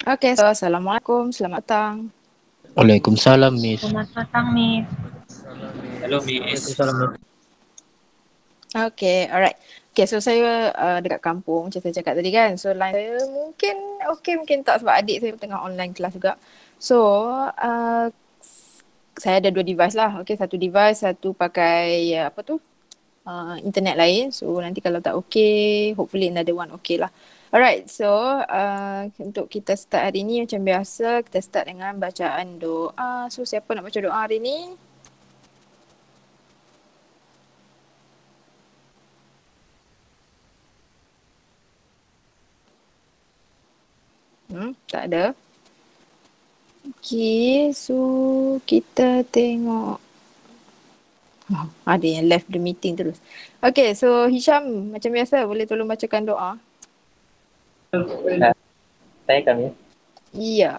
Okay, so Assalamualaikum, selamat petang. Waalaikumsalam, Miss. Selamat petang, Miss. Halo Miss. Okay, alright. Okay, so saya dekat kampung macam saya cakap tadi kan. So line saya mungkin okay, mungkin tak sebab adik saya tengah online kelas juga. So saya ada 2 device lah. Okay, satu device, satu pakai apa tu? Internet lain. So nanti kalau tak okay, hopefully another one okay lah. Alright, so untuk kita start hari ni macam biasa, kita start dengan bacaan doa. So siapa nak baca doa hari ni? Tak ada. Okay, so kita tengok. Ada yang left the meeting terus. Okay, so Hisham macam biasa boleh tolong bacakan doa? Saya kami. Iya.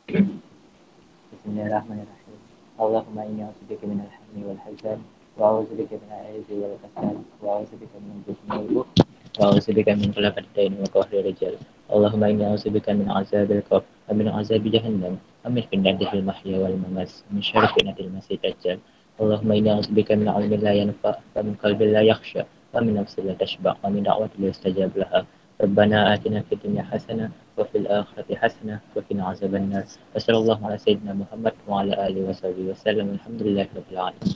Bismillahirrahmanirrahim. Allahumma inni a'udzubika minal hammi wal hazan wa a'udzubika min al-'ajzi wal kasal wa a'udzubika min al-bukhl wa a'udzubika min ghalabat ad-dain wa qahri ar-rijal. Allahumma inni a'udzubika min 'adzabil qabr wa min 'adzabi jahannam wa min fitnatil mahya wal mamat min syarri fitnatil masih dajjal. Allahumma inni a'udzubika min 'ilmin la yanfa' wa min qalbin la yakhsha wa min nafsin la tashba' wa min da'watin la yustajab laha. ربنا آتنا في الدنيا حسنة وفي الآخرة حسنة وقنا عذاب النار وصلى الله على سيدنا محمد وعلى آله وصحبه وسلم الحمد لله رب العالمين.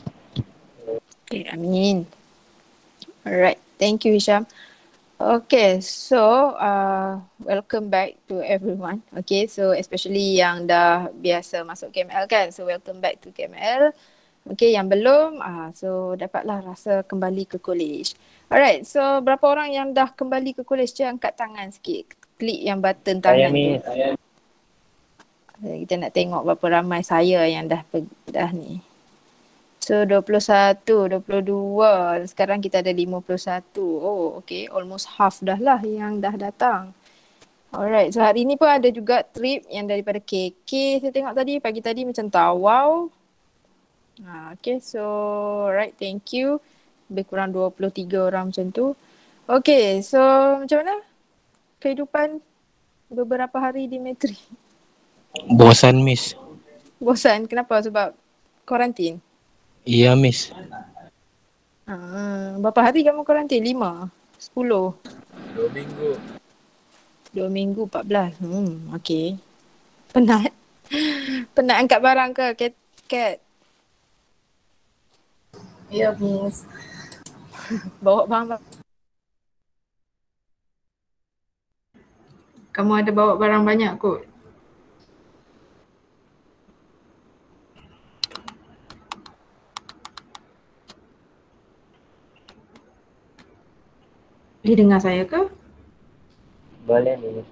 Okay, amin. Alright, thank you Hisham. Okay, so welcome back to everyone. Okay, so especially yang dah biasa masuk KML kan. So welcome back to KML. Okay, yang belum, so dapatlah rasa kembali ke college. Alright, so berapa orang yang dah kembali ke college je angkat tangan sikit. Klik yang button tangan tu. Kita nak tengok berapa ramai saya yang dah ni. So 21, 22, sekarang kita ada 51. Oh okay, almost half dah lah yang dah datang. Alright, so hari ni pun ada juga trip yang daripada KK. Saya tengok tadi, pagi tadi macam Tawau. Okay, so right, thank you. Lebih kurang 23 orang macam tu. Okay, so macam mana kehidupan beberapa hari di Metri? Bosan, Miss. Bosan? Kenapa? Sebab kuarantin? Iya, Miss. Berapa hari kamu kuarantin? 5? 10? 2 minggu. 2 minggu, 14. Okay. Penat? Penat angkat barang ke, Kat? Ya, Miss. Bawa barang. Kamu ada bawa barang banyak kot? Boleh dengar saya ke? Boleh Miss.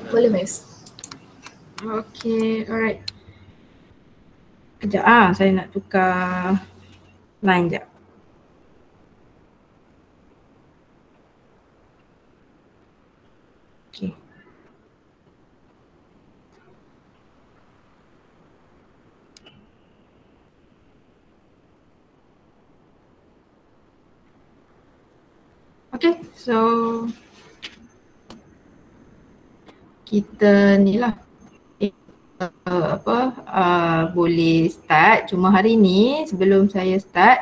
Boleh, Miss. Okay, alright. Kejap saya nak tukar line jap. Okay. Okay, so kita ni lah boleh start. Cuma hari ni sebelum saya start,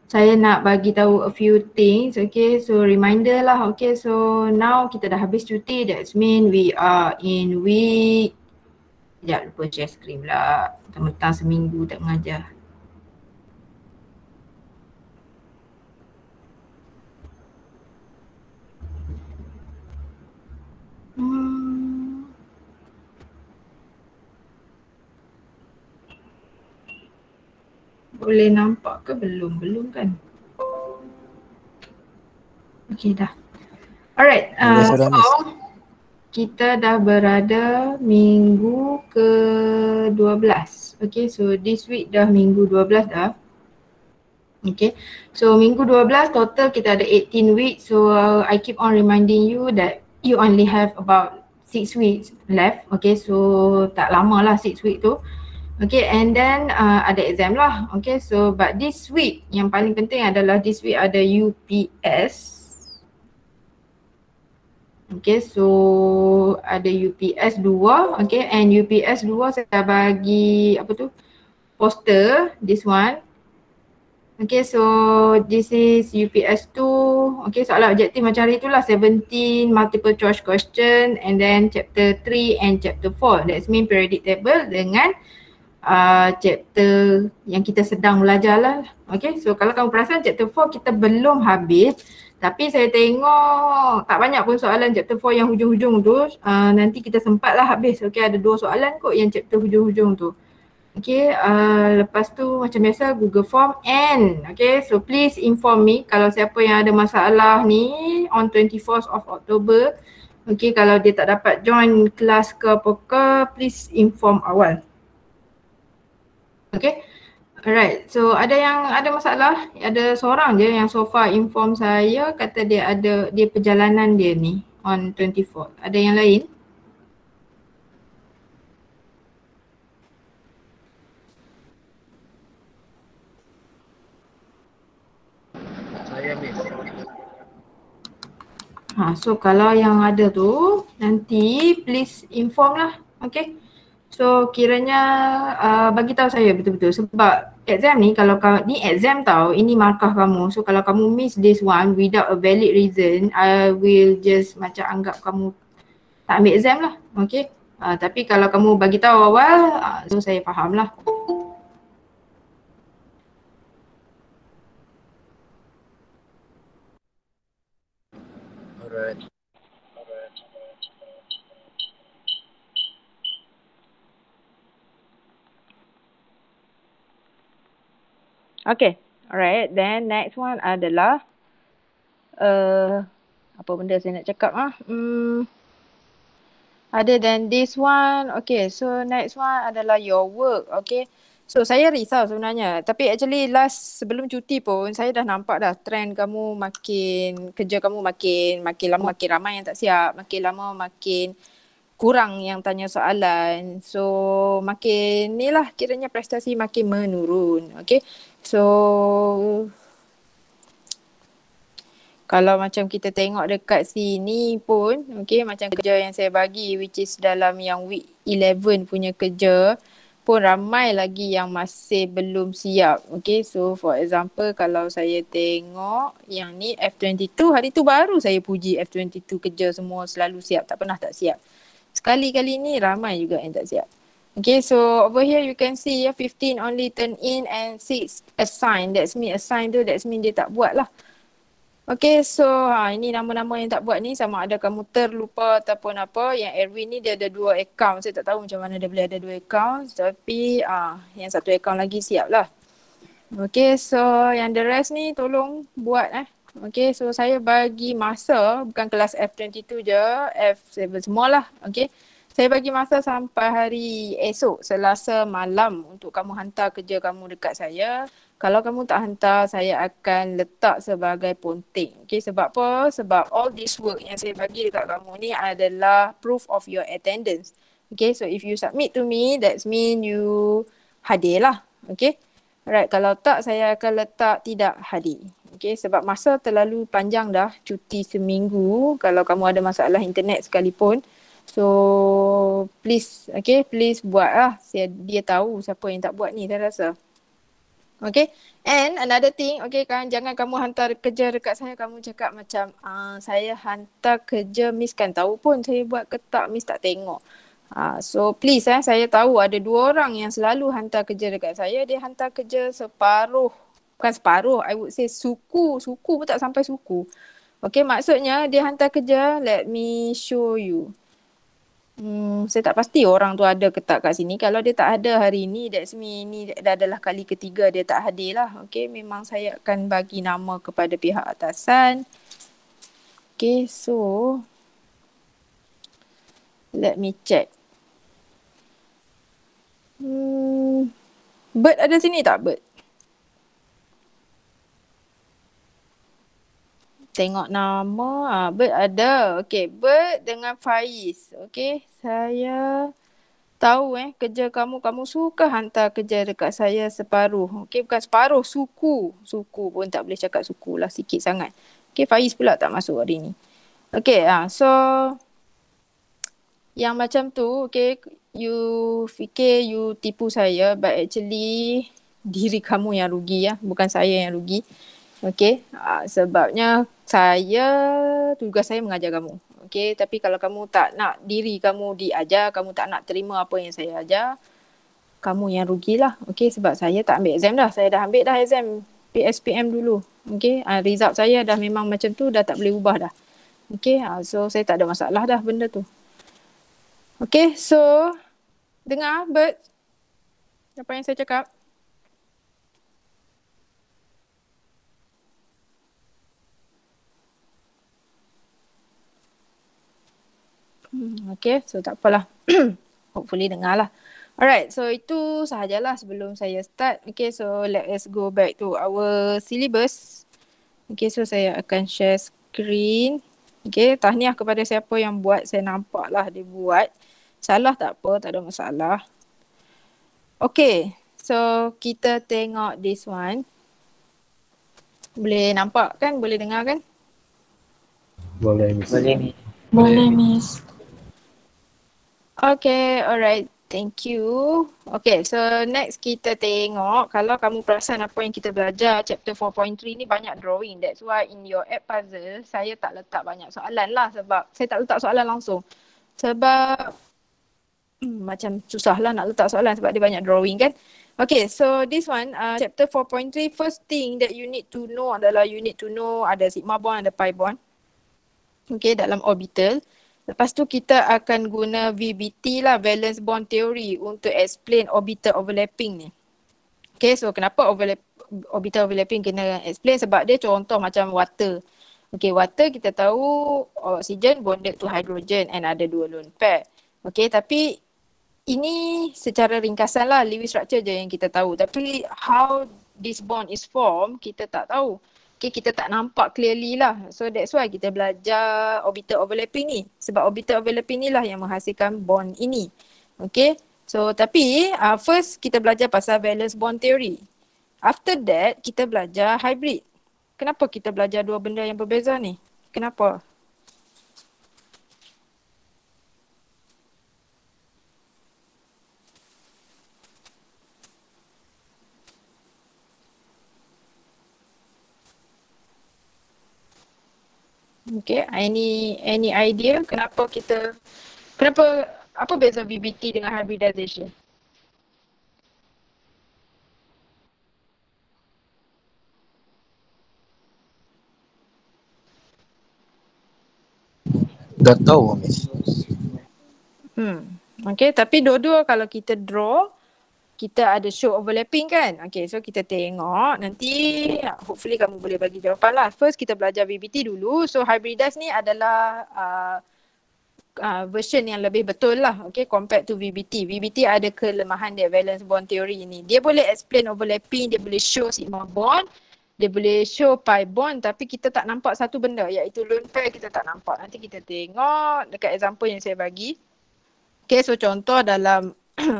saya nak bagi tahu a few things. Okay, so reminder lah. Okay, so now kita dah habis cuti. That's mean we are in week. Sekejap, lupa share screen pula. Mentang-mentang seminggu tak mengajar. Boleh nampak ke belum? Belum kan? Okay, dah. Alright, so kita dah berada minggu ke-12. Okay, so this week dah minggu 12 dah. Okay, so minggu 12 total kita ada 18 weeks. So I keep on reminding you that you only have about 6 weeks left. Okay, so tak lama lah 6 weeks tu. Okay, and then ada exam lah. Okay, so but this week yang paling penting adalah this week ada UPS. Okay, so ada UPS 2, okay, and UPS 2 saya bagi apa tu, poster, this one. Okay, so this is UPS 2. Okay, soalan objektif macam hari itulah, 17 multiple choice question and then chapter 3 and chapter 4. That's mean periodic table dengan chapter yang kita sedang belajar lah. Okay, so kalau kamu perasan chapter 4 kita belum habis, tapi saya tengok tak banyak pun soalan chapter 4 yang hujung-hujung tu. Nanti kita sempatlah habis. Okay, ada 2 soalan kot yang chapter hujung-hujung tu. Okay, lepas tu macam biasa Google Form and okay, so please inform me kalau siapa yang ada masalah ni on 24th of October. Okay, kalau dia tak dapat join kelas ke apa ke, please inform awal. Okay, alright, so ada yang ada masalah, ada seorang je yang so far inform saya kata dia ada, dia perjalanan dia ni on 24th. Ada yang lain? Saya Miss. So kalau yang ada tu nanti please inform lah, okay. So kiranya bagi tahu saya betul-betul sebab exam ni kalau ni exam tau, ini markah kamu. So kalau kamu miss this one without a valid reason, I will just macam anggap kamu tak ambil exam lah, okay. Tapi kalau kamu bagi tahu awal, so saya faham lah. Alright. Okay, alright. Then next one adalah apa benda saya nak cakap other than this one, okay. So next one adalah your work, okay. So saya risau sebenarnya, tapi actually last sebelum cuti pun saya dah nampak dah trend kamu makin, kerja kamu makin lama makin ramai yang tak siap, makin lama makin kurang yang tanya soalan. So makin ni lah kiranya prestasi makin menurun, okay. So kalau macam kita tengok dekat sini pun, okay, macam kerja yang saya bagi which is dalam yang week 11 punya kerja pun ramai lagi yang masih belum siap. Okay, so for example kalau saya tengok yang ni F22, hari tu baru saya puji F22 kerja semua selalu siap, tak pernah tak siap. Sekali-kali ni ramai juga yang tak siap. Okay, so over here you can see 15 only turn in and 6 assign. That's mean assign tu, that's mean dia tak buat lah. Okay, so ini nama-nama yang tak buat ni sama ada kamu terlupa ataupun apa. Yang Erwin ni dia ada 2 account. Saya tak tahu macam mana dia boleh ada 2 account. Tapi yang 1 account lagi siap lah. Okay, so yang the rest ni tolong buat Okay, so saya bagi masa bukan kelas F22 je, F7 semualah. Okay, saya bagi masa sampai hari esok Selasa malam untuk kamu hantar kerja kamu dekat saya. Kalau kamu tak hantar, saya akan letak sebagai ponting. Okay, sebab apa? Sebab all this work yang saya bagi dekat kamu ni adalah proof of your attendance. Okay, so if you submit to me, that mean you hadir lah. Okay, alright, kalau tak saya akan letak tidak hadir. Okay, sebab masa terlalu panjang dah, cuti seminggu. Kalau kamu ada masalah internet sekalipun. So please, okay, please buat lah. Dia tahu siapa yang tak buat ni, saya rasa. Okay, and another thing, okay kan, jangan kamu hantar kerja dekat saya, kamu cakap macam saya hantar kerja, Miss kan tahu pun saya buat ke tak, Miss tak tengok. So please saya tahu ada 2 orang yang selalu hantar kerja dekat saya, dia hantar kerja separuh, bukan separuh, I would say suku pun tak sampai suku. Okay, maksudnya dia hantar kerja, let me show you. Saya tak pasti orang tu ada ke tak kat sini. Kalau dia tak ada hari ni, that's me, ni dah adalah kali ketiga dia tak hadir lah. Okay, memang saya akan bagi nama kepada pihak atasan. Okay, so let me check. Bert ada sini tak, Bert? Tengok nama, Bert ada. Okay, Bert dengan Faiz. Okay, saya tahu kerja kamu suka hantar kerja dekat saya separuh. Okay, bukan separuh, suku. Suku pun tak boleh cakap suku lah, sikit sangat. Okay, Faiz pula tak masuk hari ni. Okay, so yang macam tu, okay, you fikir you tipu saya, but actually diri kamu yang rugi ya, bukan saya yang rugi. Okay, sebabnya tugas saya mengajar kamu. Okay, tapi kalau kamu tak nak diri kamu diajar, kamu tak nak terima apa yang saya ajar, kamu yang rugilah. Okay, sebab saya tak ambil exam dah. Saya dah ambil dah exam PSPM dulu. Okay, result saya dah memang macam tu, dah tak boleh ubah dah. Okay, so saya tak ada masalah dah benda tu. Okay, so dengar Bert apa yang saya cakap. Okay, so tak apalah. Hopefully dengar lah. Alright, so itu sahajalah sebelum saya start. Okay, so let us go back to our syllabus. Okay, so saya akan share screen. Okay, tahniah kepada siapa yang buat. Saya nampak lah dia buat. Salah tak apa, tak ada masalah. Okay, so kita tengok this one. Boleh nampak kan? Boleh dengar kan? Boleh, Miss. Boleh Miss. Boleh, Miss. Okay, alright. Thank you. Okay, so next kita tengok kalau kamu perasan apa yang kita belajar chapter 4.3 ni banyak drawing. That's why in your app puzzle, saya tak letak banyak soalan lah sebab saya tak letak soalan langsung. Sebab macam susah lah nak letak soalan sebab dia banyak drawing kan. Okay, so this one, chapter 4.3, first thing that you need to know adalah you need to know ada sigma bond, ada pi bond. Okay, dalam orbital. Lepas tu kita akan guna VBT lah, valence bond theory untuk explain orbital overlapping ni. Okay, so kenapa orbital overlapping kena explain? Sebab dia contoh macam water. Okay, water kita tahu oxygen bonded to hydrogen and ada 2 lone pair. Okay, tapi ini secara ringkasan lah, Lewis structure je yang kita tahu. Tapi how this bond is formed, kita tak tahu. Okay, kita tak nampak clearly lah. So that's why kita belajar orbital overlapping ni. Sebab orbital overlapping ni lah yang menghasilkan bond ini. Okay, so tapi first kita belajar pasal valence bond theory. After that, kita belajar hybrid. Kenapa kita belajar dua benda yang berbeza ni? Kenapa? Okay, any idea kenapa apa beza VBT dengan hybridization? Dah tahu, Miss. Okay, tapi dua-dua kalau kita draw, kita ada show overlapping kan? Okay, so kita tengok nanti hopefully kamu boleh bagi jawapan lah. First kita belajar VBT dulu. So hybridize ni adalah version yang lebih betul lah, okay, compared to VBT. VBT ada kelemahan dia, valence bond theory ni. Dia boleh explain overlapping, dia boleh show sigma bond, dia boleh show pi bond, tapi kita tak nampak satu benda iaitu lone pair kita tak nampak. Nanti kita tengok dekat example yang saya bagi. Okay, so contoh dalam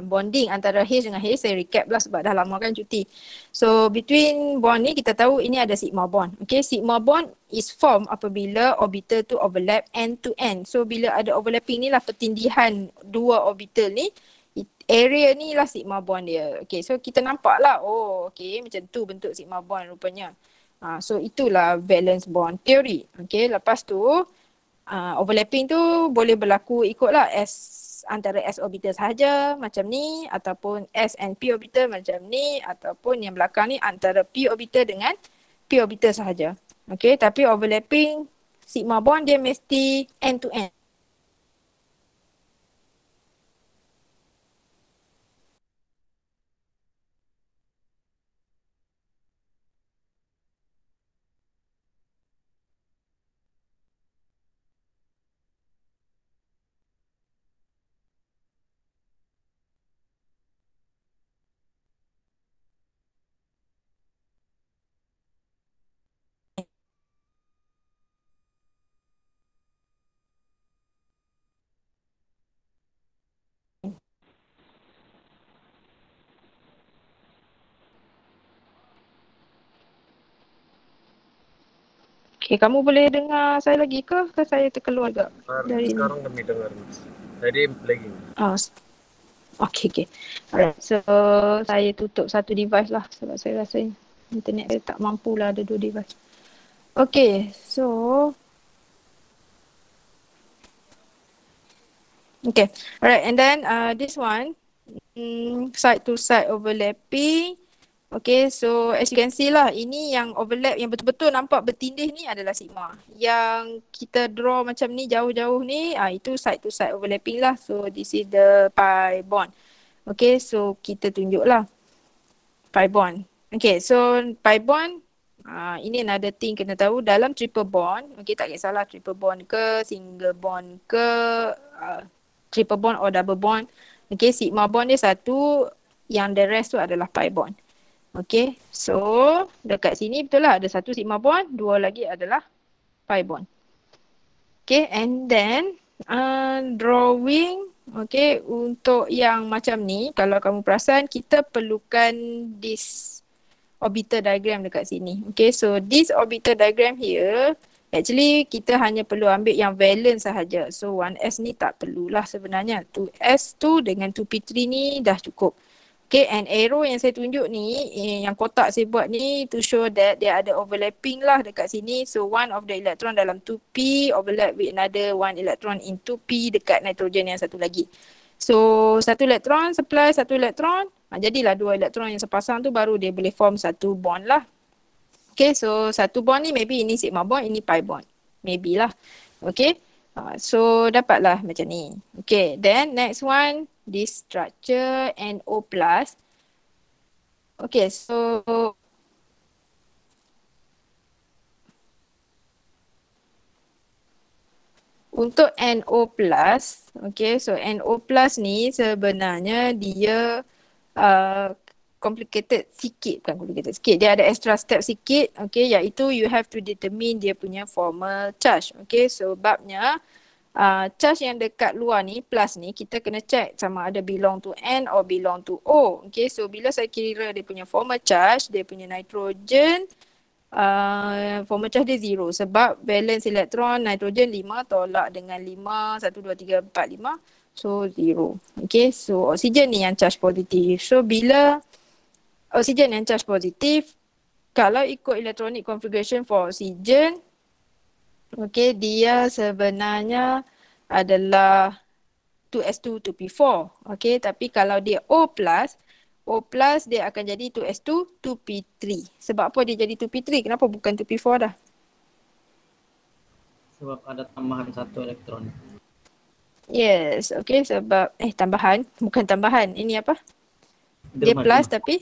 bonding antara H dengan H, saya recap lah sebab dah lama kan cuti. So between bond ni kita tahu ini ada sigma bond. Okay, sigma bond is formed apabila orbital tu overlap end to end. So bila ada overlapping ni lah pertindihan dua orbital ni, area ni lah sigma bond dia. Okay, so kita nampak lah, oh okay macam tu bentuk sigma bond rupanya. So itulah valence bond theory. Okay, lepas tu overlapping tu boleh berlaku ikutlah antara S orbital sahaja macam ni, ataupun S and P orbital macam ni, ataupun yang belakang ni antara P orbital dengan P orbital sahaja. Okay, tapi overlapping sigma bond dia mesti end to end. Okay, kamu boleh dengar saya lagi ke? Ke saya terkeluar agak dari ni? Sekarang kami dengar, Miss. Tadi lagging. Oh, okay. Alright, so saya tutup satu device lah sebab saya rasa internet saya tak mampu lah ada 2 device. Okay, so okay, alright, and then this one, side to side overlapping. Okay, so as you can see lah, ini yang overlap yang betul-betul nampak bertindih ni adalah sigma. Yang kita draw macam ni jauh-jauh ni, itu side to side overlapping lah. So this is the pi bond. Okay, so kita tunjuk lah pi bond. Okay, so pi bond, ini another thing kena tahu dalam triple bond. Okay, tak kisahlah triple bond ke, single bond ke, triple bond or double bond. Okay, sigma bond dia satu, yang the rest tu adalah pi bond. Okay, so dekat sini betul lah ada satu sigma bond, 2 lagi adalah pi bond. Okay, and then drawing, okay, untuk yang macam ni, kalau kamu perasan kita perlukan this orbital diagram dekat sini. Okay, so this orbital diagram here, actually kita hanya perlu ambil yang valence sahaja. So 1s ni tak perlulah sebenarnya. 2s tu dengan 2p3 ni dah cukup. Okay, and arrow yang saya tunjuk ni, yang kotak saya buat ni to show that dia ada overlapping lah dekat sini. So one of the electron dalam 2p overlap with another one electron in 2p dekat nitrogen yang satu lagi. So satu elektron supply satu elektron, jadilah 2 elektron yang sepasang tu baru dia boleh form satu bond lah. Okay, so satu bond ni maybe ini sigma bond, ini pi bond. Maybe lah. Okay, so dapatlah macam ni. Okay, then next one, this structure NO+. Okay, so untuk NO+, okay, so NO+ ni sebenarnya dia complicated sikit, bukan complicated sikit, dia ada extra step sikit, okay, iaitu you have to determine dia punya formal charge, okay, so babnya charge yang dekat luar ni, plus ni, kita kena check sama ada belong to N or belong to O. Okay, so bila saya kira dia punya formal charge, dia punya nitrogen, formal charge dia 0 sebab valence elektron nitrogen 5 tolak dengan 5, 1, 2, 3, 4, 5. So 0. Okay, so oksigen ni yang charge positif. So bila oksigen yang charge positif, kalau ikut electronic configuration for oksigen, okay, dia sebenarnya adalah 2s2 2p4. Okay, tapi kalau dia O+, dia akan jadi 2s2 2p3. Sebab apa dia jadi 2p3? Kenapa bukan 2p4 dah? Sebab ada tambahan satu elektron. Yes, okay, sebab tambahan, bukan tambahan. Ini apa? Dia Derma, plus derma. tapi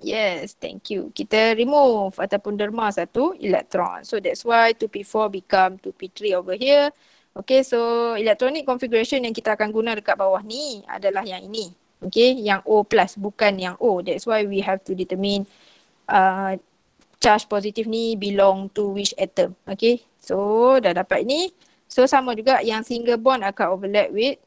yes, thank you. Kita remove ataupun derma satu elektron. So that's why 2p4 become 2p3 over here. Okay, so electronic configuration yang kita akan guna dekat bawah ni adalah yang ini. Okay, yang O plus bukan yang O. That's why we have to determine charge positif ni belong to which atom. Okay, so dah dapat ini. So sama juga yang single bond akan overlap with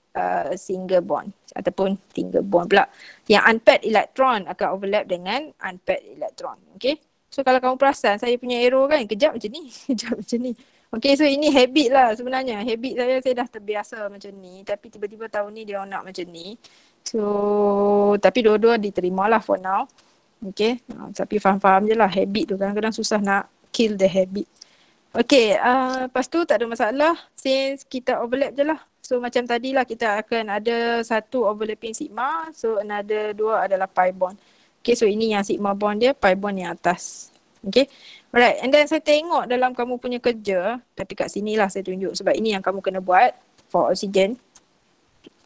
single bond ataupun single bond pula. Yang unpaired electron akan overlap dengan unpaired electron. Okay, so kalau kamu perasan saya punya arrow kan kejap macam ni, kejap macam ni. Okay, so ini habit lah sebenarnya. Habit saya dah terbiasa macam ni. Tapi tiba-tiba tahun ni dia nak macam ni. So, tapi dua-dua diterima lah for now. Okay, tapi faham-faham je lah habit tu. Kadang-kadang susah nak kill the habit. Okay, lepas tu tak ada masalah. Since kita overlap je lah. So macam tadi lah kita akan ada satu overlapping sigma. So another 2 adalah pi bond. Okay, so ini yang sigma bond dia, pi bond yang atas. Okay, alright, and then saya tengok dalam kamu punya kerja, tapi kat sini lah saya tunjuk sebab ini yang kamu kena buat for oxygen.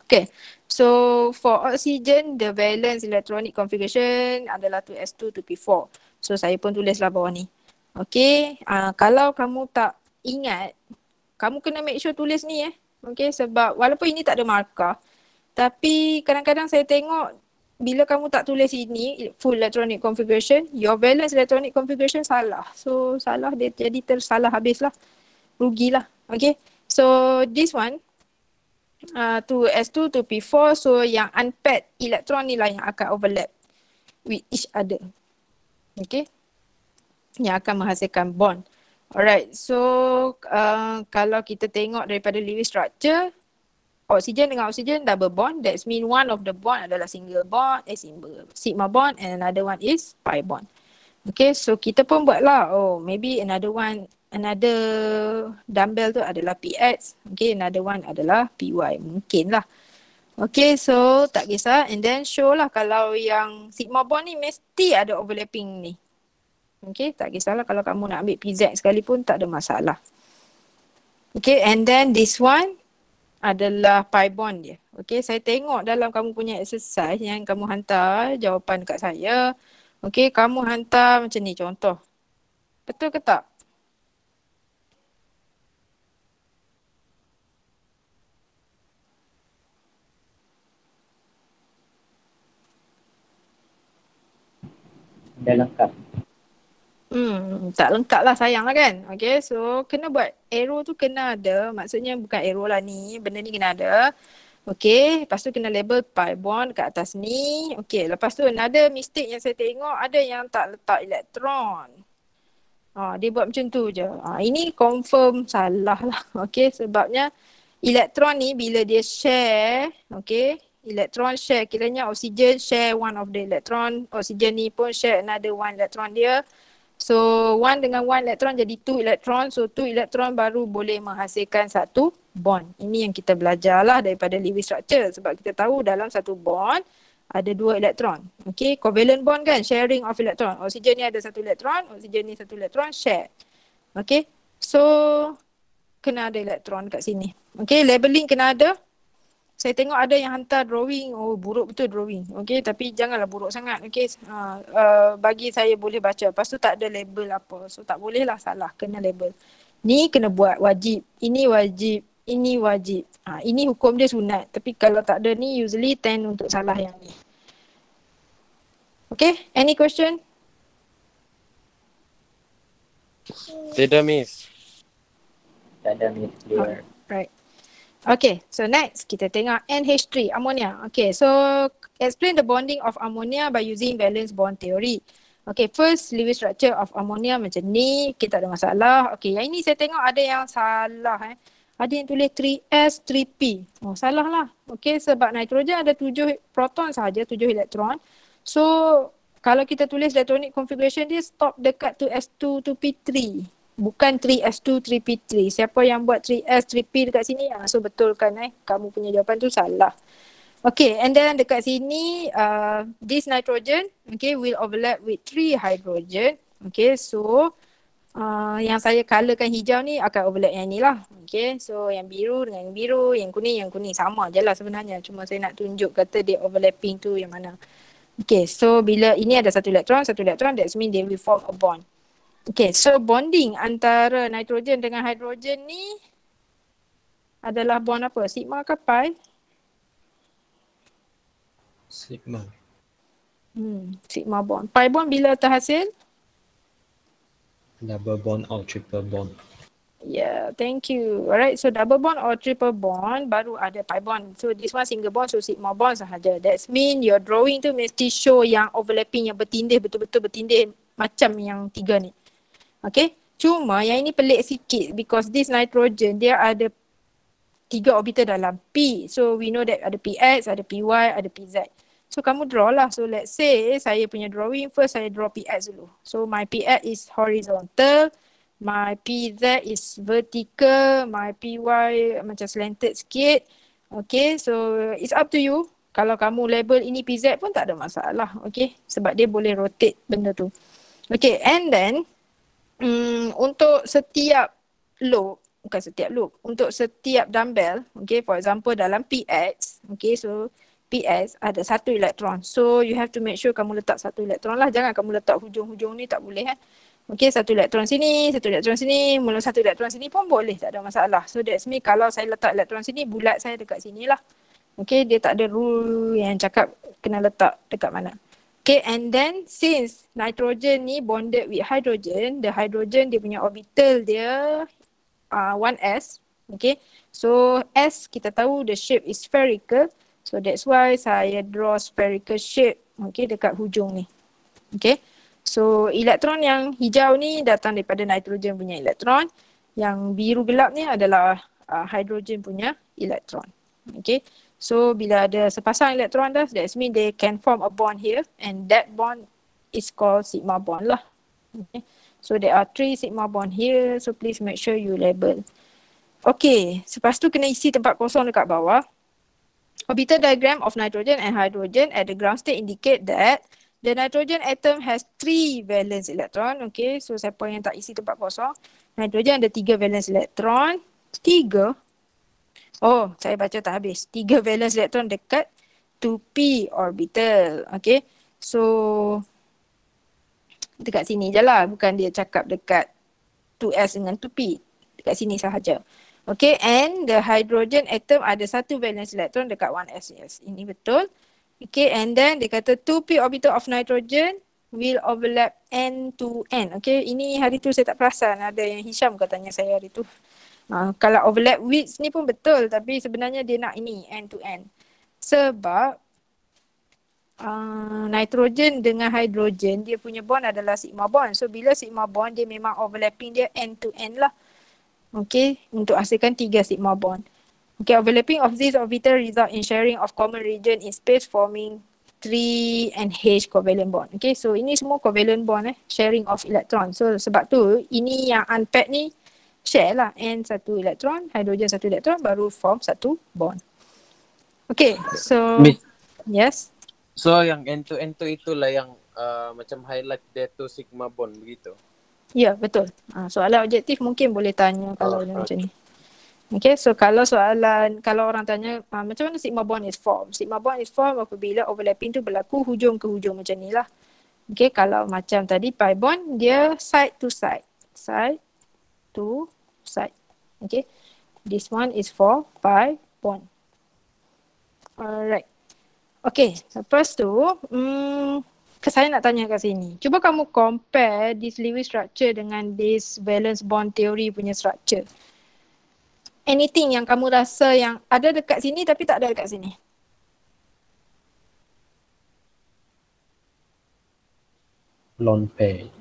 Okay, so for oxygen, the valence electronic configuration adalah 2s2 2p4. So saya pun tulislah bawah ni. Okay, kalau kamu tak ingat, kamu kena make sure tulis ni Okay, sebab walaupun ini tak ada markah, tapi kadang-kadang saya tengok bila kamu tak tulis ini full electronic configuration, your valence electronic configuration salah. So salah dia jadi tersalah habislah. Rugilah. Okay. So this one 2s2 2p4, so yang unpaired electron ni lah yang akan overlap with each other. Okay. Yang akan menghasilkan bond. Alright, so kalau kita tengok daripada Lewis structure, oksigen dengan oksigen double bond. That's mean one of the bond adalah single bond, sigma bond, and another one is pi bond. Okay, so kita pun buatlah, maybe another dumbbell tu adalah PX, okay, another one adalah PY, mungkin lah. Okay, so tak kisah, and then show lah kalau yang sigma bond ni mesti ada overlapping ni. Okay, tak kisahlah kalau kamu nak ambil PZ sekalipun tak ada masalah. Okay, and then this one adalah pi bond dia. Okay, saya tengok dalam kamu punya exercise yang kamu hantar jawapan dekat saya. Okay, kamu hantar macam ni contoh. Betul ke tak? Dah lengkap. Tak lengkap lah, sayang lah kan. Okay, so kena buat arrow tu kena ada. Maksudnya bukan arrow lah ni, benda ni kena ada. Okay, lepas tu kena label pi bond kat atas ni. Okay, lepas tu another mistake yang saya tengok ada yang tak letak elektron. Dia buat macam tu je. Ini confirm salah lah. Okay, sebabnya elektron ni bila dia share, okay, elektron share, kiranya oksigen share one of the electron, oksigen ni pun share another one electron dia. So one dengan one elektron jadi two elektron. So two elektron baru boleh menghasilkan satu bond. Ini yang kita belajar lah daripada Lewis structure. Sebab kita tahu dalam satu bond ada dua elektron. Okay, covalent bond kan, sharing of elektron. Oksigen ni ada satu elektron, oksigen ni satu elektron, share. Okay, so kena ada elektron kat sini. Okay, labeling kena ada. Saya tengok ada yang hantar drawing, buruk betul drawing. Okay, tapi janganlah buruk sangat. Okay, bagi saya boleh baca. Lepas tu tak ada label apa. So tak boleh lah, salah, kena label. Ni kena buat, wajib. Ini wajib. Ini wajib. Ini hukum dia sunat. Tapi kalau tak ada ni, usually 10 untuk salah yang ni. Okay, any question? Tidak, Miss. Tak ada miss clear. Right. Okay, so next kita tengok NH3, ammonia. Okay, so explain the bonding of ammonia by using valence bond theory. Okay, first Lewis structure of ammonia macam ni, kita ada masalah. Okay, yang ini saya tengok ada yang salah. Ada yang tulis 3S, 3P. Salah lah. Okay, sebab nitrogen ada 7 proton sahaja, 7 elektron. So, kalau kita tulis electronic configuration dia stop dekat 2S2, 2P3. Bukan 3S2, 3P3. Siapa yang buat 3S, 3P dekat sini? So betulkan kamu punya jawapan tu salah. Okay, and then dekat sini this nitrogen will overlap with 3 hydrogen. Okay, so yang saya colourkan hijau ni akan overlap yang ni lah. Okay, so yang biru dengan yang biru, yang kuning sama je lah sebenarnya. Cuma saya nak tunjuk kata dia overlapping tu yang mana. Okay, so bila ini ada satu elektron, that means they will form a bond. Okay, so bonding antara nitrogen dengan hidrogen ni adalah bond apa? Sigma ke pi? Sigma. Sigma bond. Pi bond bila terhasil? Double bond or triple bond. Yeah, thank you. Alright, so double bond or triple bond baru ada pi bond. So this one single bond, so sigma bond sahaja. That mean your drawing tu mesti show yang overlapping, yang bertindih, betul-betul bertindih macam yang tiga ni. Okay, cuma yang ini pelik sikit because this nitrogen dia ada 3 orbital dalam P. So we know that ada PX, ada PY, ada PZ. So kamu draw lah. So let's say saya punya drawing, first saya draw PX dulu. So my PX is horizontal, my PZ is vertical, my PY macam slanted sikit. Okay, so it's up to you. Kalau kamu label ini PZ pun tak ada masalah. Okay, sebab dia boleh rotate benda tu. Okay, and then untuk setiap loop, untuk setiap dumbbell, okay, for example dalam PX, okay, so PX ada satu elektron. So you have to make sure kamu letak satu elektron lah. Jangan kamu letak hujung-hujung ni, tak boleh kan. Okay, satu elektron sini, satu elektron sini, mula satu elektron sini pun boleh, tak ada masalah. So that's me kalau saya letak elektron sini, bulat saya dekat sini lah. Okay, dia tak ada rule yang cakap kena letak dekat mana. Okay, and then since nitrogen ni bonded with hydrogen, the hydrogen dia punya orbital dia 1s. Okay, so S kita tahu the shape is spherical. So that's why saya draw spherical shape, okay, dekat hujung ni. Okay, So elektron yang hijau ni datang daripada nitrogen punya elektron. Yang biru gelap ni adalah hidrogen punya elektron. Okay. So bila ada sepasang elektron dah, that means they can form a bond here and that bond is called sigma bond lah. Okay. So there are 3 sigma bond here. So please make sure you label. Okay. Lepas tu kena isi tempat kosong dekat bawah. Orbital diagram of nitrogen and hydrogen at the ground state indicate that the nitrogen atom has 3 valence electron. Okay, so siapa yang tak isi tempat kosong, nitrogen ada 3 valence electron. 3? Oh, saya baca tak habis. 3 valence electron dekat 2p orbital. Okay, so dekat sini je lah. Bukan dia cakap dekat 2s dengan 2p. Dekat sini sahaja. Okay, and the hydrogen atom ada 1 valence electron dekat 1s. Yes, ini betul. Okay, and then dia kata 2p orbital of nitrogen will overlap n to n. Okay, ini hari tu saya tak perasan. Ada yang Hisham katanya saya hari tu. Kalau overlap width ni pun betul, tapi sebenarnya dia nak ini n to n. Sebab nitrogen dengan hydrogen dia punya bond adalah sigma bond. So bila sigma bond dia memang overlapping dia n to n lah. Okay, untuk hasilkan 3 sigma bond. Okay, overlapping of these orbital result in sharing of common region in space forming 3 NH covalent bond. Okay, so ini semua covalent bond sharing of electron. So sebab tu ini yang unpaired ni share lah N 1 elektron, hydrogen 1 elektron baru form 1 bond. Okay, so Miss. yes. So yang N to N tu itulah yang macam highlight dia tu sigma bond begitu. Ya, betul. Soalan objektif mungkin boleh tanya kalau macam ni. Okay, so kalau orang tanya macam mana sigma bond is formed? Sigma bond is formed apabila overlapping tu berlaku hujung ke hujung macam ni lah. Okay, kalau macam tadi pi bond, dia side to side. Side to side. Okay, this one is for pi bond. Alright. Okay, lepas tu, saya nak tanya kat sini. Cuba kamu compare this Lewis structure dengan this valence bond theory punya structure. Anything yang kamu rasa yang ada dekat sini tapi tak ada dekat sini? Lone pair.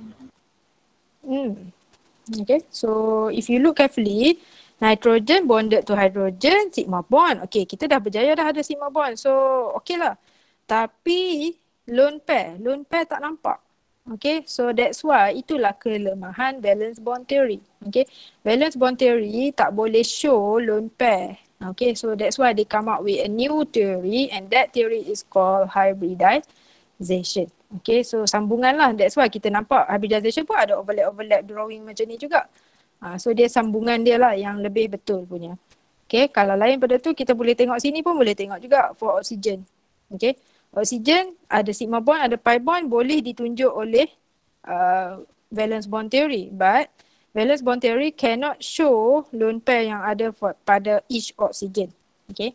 Okay, so if you look carefully, nitrogen bonded to hydrogen, sigma bond. Okay, kita dah berjaya dah ada sigma bond. So, okay lah. Tapi lone pair tak nampak. Okay, so that's why itulah kelemahan valence bond theory. Okay, valence bond theory tak boleh show lone pair. Okay, so that's why they come up with a new theory and that theory is called hybridization. Okay, so sambungan lah. That's why kita nampak hybridization pun ada overlap drawing macam ni juga. So dia sambungan dia lah yang lebih betul punya. Okay, kalau lain pada tu kita boleh tengok sini pun boleh tengok juga for oxygen. Okay. Oksigen ada sigma bond, ada pi bond boleh ditunjuk oleh valence bond theory. But valence bond theory cannot show lone pair yang ada pada each oxygen. Okay.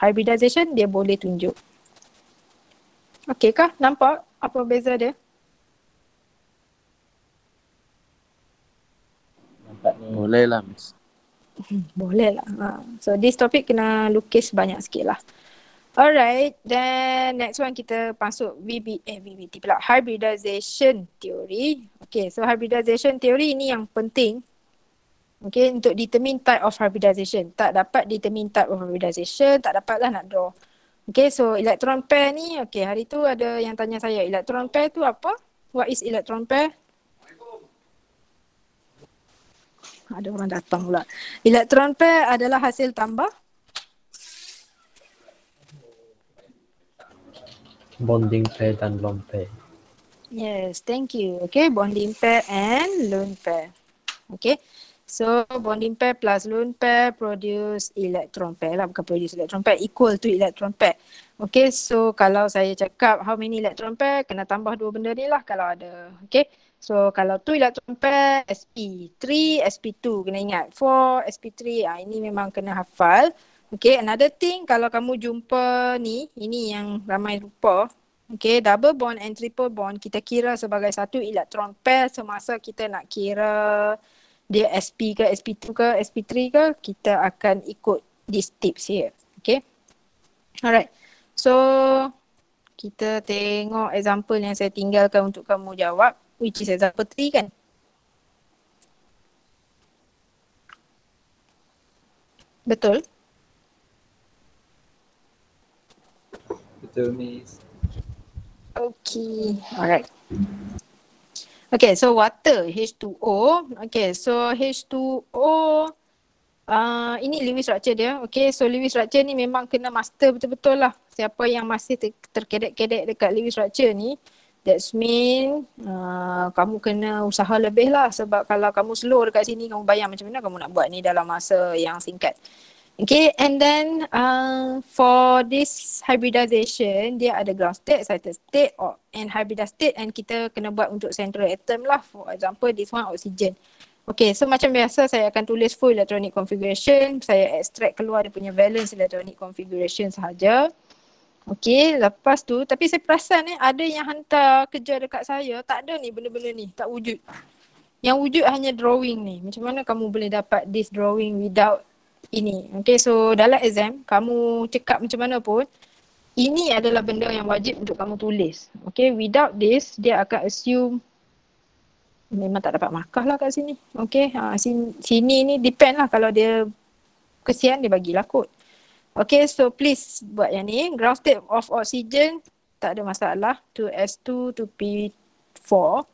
Hybridization dia boleh tunjuk. Okay kah? Nampak apa beza dia? Nampak ni. Boleh lah, Miss. Boleh lah. So this topic kena lukis banyak sikit lah. Alright, then next one kita masuk VBT pula, hybridization theory. Okay, so hybridization theory ini yang penting. Okay, untuk determine type of hybridization. Tak dapat determine type of hybridization, tak dapatlah nak draw. Okay, so electron pair ni, okay hari tu ada yang tanya saya, electron pair tu apa? What is electron pair? Ada orang datang pula. Electron pair adalah hasil tambah Bonding pair dan lone pair. Yes, thank you. Okay, bonding pair and lone pair. Okay, so bonding pair plus lone pair produce electron pair lah, bukan produce electron pair, equal to electron pair. Okay, so kalau saya cakap how many electron pair, kena tambah dua benda ni lah kalau ada. Okay, so kalau 2 electron pair, sp3, sp2, kena ingat 4, sp3, ini memang kena hafal. Okay, another thing kalau kamu jumpa ni, ini yang ramai lupa. Okay, double bond and triple bond kita kira sebagai satu elektron pair semasa kita nak kira dia sp ke, sp2 ke, sp3 ke, kita akan ikut these tips here. Okay, alright. So Kita tengok example yang saya tinggalkan untuk kamu jawab, which is example 3 kan? Betul? Betul, Miss. Okay, alright. Okay, so water, H2O. Okay, so H2O, ini Lewis structure dia. Okay, so Lewis structure ni memang kena master betul-betul lah. Siapa yang masih terkedek-kedek dekat Lewis structure ni, that's mean kamu kena usaha lebih lah. Sebab kalau kamu slow dekat sini, kamu bayang macam mana kamu nak buat ni dalam masa yang singkat. Okay, and then for this hybridization, dia ada ground state, excited state and hybridized state, and kita kena buat untuk central atom lah. For example, this one oxygen. Okay, so macam biasa saya akan tulis full electronic configuration. Saya extract keluar dia punya valence electronic configuration sahaja. Okay, lepas tu, tapi saya perasan ada yang hantar kerja dekat saya, tak ada ni benda-benda ni, tak wujud. Yang wujud hanya drawing ni. Macam mana kamu boleh dapat this drawing without ini? Okay, so dalam exam, kamu cakap macam mana pun, ini adalah benda yang wajib untuk kamu tulis. Okay, without this, dia akan assume memang tak dapat markah lah kat sini. Okay, sini ni depend lah, kalau dia kesian dia bagilah kod. Okay, so please buat yang ni. Ground state of oxygen, tak ada masalah. 2s2 to P4.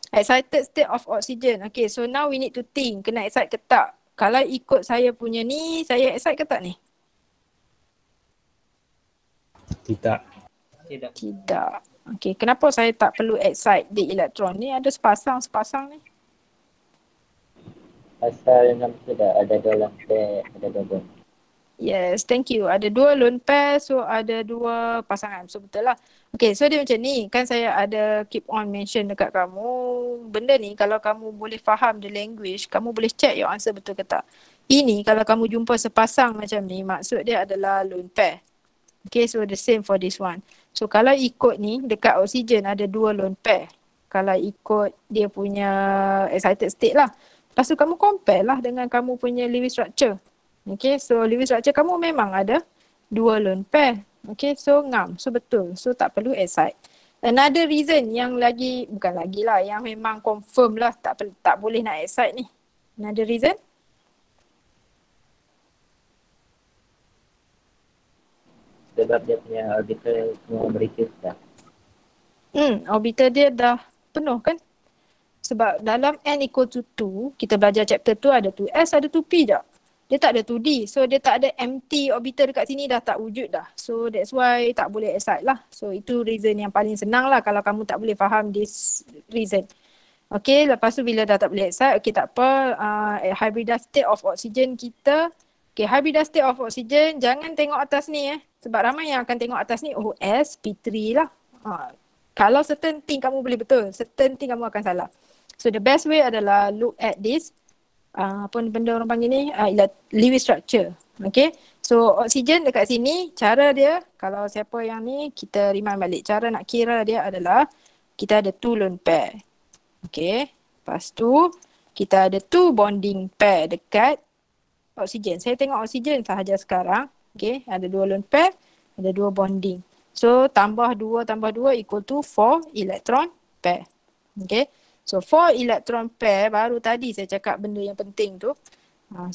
Excited state of oxygen. Okay, so now we need to think, kena excite ke tak? Kalau ikut saya punya ni, saya excite ke tak ni? Tidak. Tidak. Okay, kenapa saya tak perlu excite di elektron ni? Ada sepasang ni. Pasal nama sudah ada dua lantai, ada dua bond. Yes, thank you. Ada 2 lone pair, so ada 2 pasangan. So betul lah. Okay, so dia macam ni. Kan saya ada keep on mention dekat kamu. Benda ni kalau kamu boleh faham the language, kamu boleh check your answer betul ke tak. Ini kalau kamu jumpa sepasang macam ni, maksud dia adalah lone pair. Okay, so the same for this one. So kalau ikut ni, dekat oksigen ada 2 lone pair. Kalau ikut dia punya excited state lah. Lepas tu kamu compare lah dengan kamu punya Lewis structure. Okay, so Lewis structure kamu memang ada 2 lone pair. Okay, so ngam. So betul. So tak perlu excite. Another reason yang lagi, bukan lagi lah, yang memang confirm lah tak boleh nak excite ni. Another reason? Sebab dia punya orbital semua berisi dah. Orbital dia dah penuh kan? Sebab dalam n equal to 2, kita belajar chapter 2 ada 2s, ada 2p je. Dia tak ada 2D. So dia tak ada empty orbital dekat sini, dah tak wujud dah. So that's why tak boleh excite lah. So itu reason yang paling senang lah kalau kamu tak boleh faham this reason. Okay, lepas tu bila dah tak boleh excite, okay tak apa. Hybridized state of oxygen kita. Okay, hybridized state of oxygen, jangan tengok atas ni Sebab ramai yang akan tengok atas ni, OS, P3 lah. Kalau certain thing kamu boleh betul, certain thing kamu akan salah. So the best way adalah look at this. Apa benda orang panggil ni, Lewis structure. Okay, so oksigen dekat sini, cara dia, kalau siapa yang ni, kita remind balik. Cara nak kira dia adalah, kita ada 2 lone pair. Okay, lepas tu, kita ada 2 bonding pair dekat oksigen. Saya tengok oksigen sahaja sekarang. Okay, ada 2 lone pair, ada 2 bonding. So, tambah 2 equal to 4 electron pair. Okay. So 4 electron pair, baru tadi saya cakap benda yang penting tu.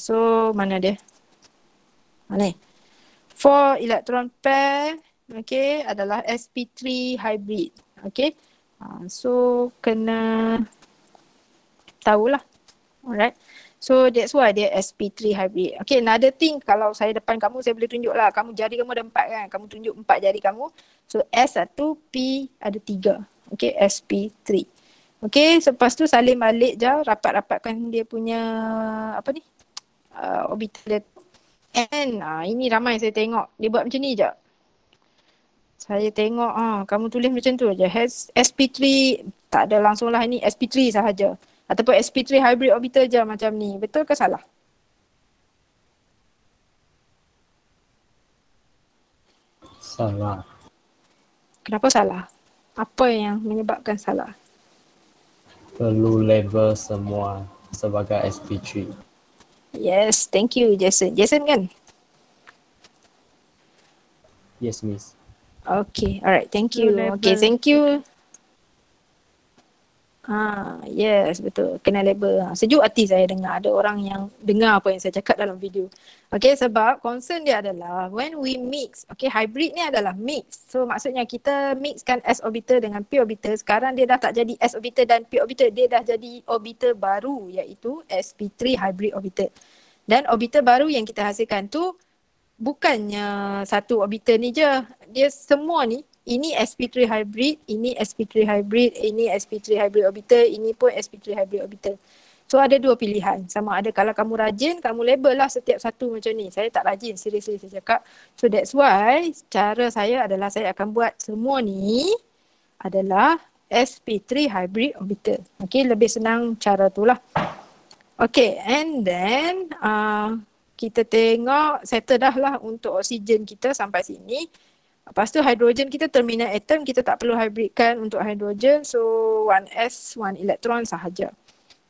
So mana dia? Ni. 4 electron pair, okay, adalah sp3 hybrid. Okay. So kena tahulah. Alright. So that's why dia sp3 hybrid. Okay, another thing, kalau saya depan kamu, saya boleh tunjuk lah. Kamu jari kamu ada 4 kan? Kamu tunjuk 4 jari kamu. So S1, P ada 3. Okay, sp3. Okay, lepas tu salin balik je, rapat-rapatkan dia punya orbital dia. And ini ramai saya tengok, dia buat macam ni je. Saya tengok, kamu tulis macam tu je. sp3, tak ada langsung lah, ini sp3 sahaja. Ataupun sp3 hybrid orbital je macam ni. Betul ke salah? Salah. Kenapa salah? Apa yang menyebabkan salah? Perlu label semua sebagai sp3. Yes, thank you Jason. Jason kan? Yes, Miss. Okay, alright, thank Low you. Okay, level. thank you. Yes, betul. Kena label. Sejuk hati saya dengar ada orang yang dengar apa yang saya cakap dalam video. Okay, sebab concern dia adalah when we mix, okay, hybrid ni adalah mix. So maksudnya kita mixkan s orbital dengan p orbital. Sekarang dia dah tak jadi s orbital dan p orbital. Dia dah jadi orbital baru iaitu sp3 hybrid orbital. Dan orbital baru yang kita hasilkan tu bukannya satu orbital ni je. Dia semua ni, ini sp3 hybrid, ini sp3 hybrid, ini sp3 hybrid orbital, ini pun sp3 hybrid orbital. So ada dua pilihan. Sama ada kalau kamu rajin, kamu label lah setiap satu macam ni. Saya tak rajin, seriously saya cakap. So that's why cara saya adalah saya akan buat semua ni adalah sp3 hybrid orbital. Okay, lebih senang cara tu lah. Okay, and then kita tengok settle dah lah untuk oksigen kita sampai sini. Lepas tu hidrogen kita terminal atom, kita tak perlu hybridkan untuk hidrogen. So 1s, 1 elektron sahaja.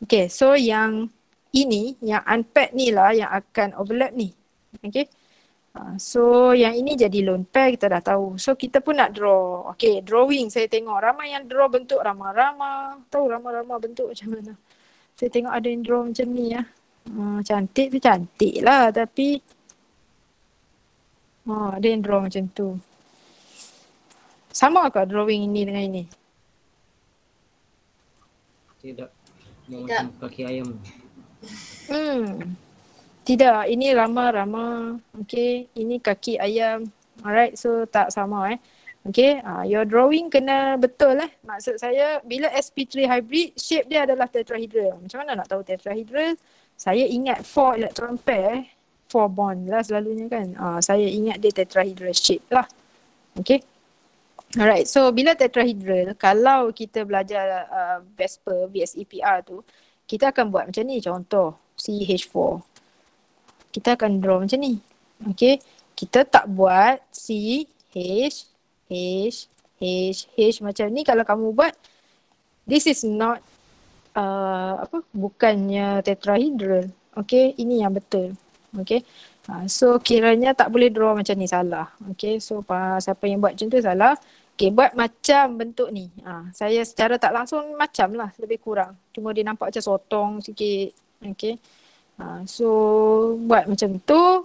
Okay, so yang ini, yang unpaired ni lah yang akan overlap ni. Okay. So yang ini jadi lone pair, kita dah tahu. So kita pun nak draw. Okay, drawing saya tengok ramai yang draw bentuk rama-rama. Tahu rama-rama bentuk macam mana? Saya tengok ada yang draw macam ni ya. Cantik tu cantik lah tapi ada yang draw macam tu. Sama ke drawing ini dengan ini? Tidak. Macam kaki ayam. Tidak, ini rama-rama. Okay, ini kaki ayam. Alright, so tak sama Okay, your drawing kena betul Maksud saya, bila sp3 hybrid, shape dia adalah tetrahedral. Macam mana nak tahu tetrahedral? Saya ingat 4 electron pair, 4 bond lah selalunya kan. Saya ingat dia tetrahedral shape lah. Okay. Alright, so bila tetrahedral, kalau kita belajar VSEPR, VSEPR tu, kita akan buat macam ni. Contoh, CH4. Kita akan draw macam ni. Okay, kita tak buat C, H, H, H, H macam ni. Kalau kamu buat, this is not bukannya tetrahedral. Okay, ini yang betul. Okay, so kiranya tak boleh draw macam ni, salah. Okay, so siapa yang buat macam tu salah. Okay, buat macam bentuk ni. Saya secara tak langsung macam lah, lebih kurang. Cuma dia nampak macam sotong sikit. Okay, so buat macam tu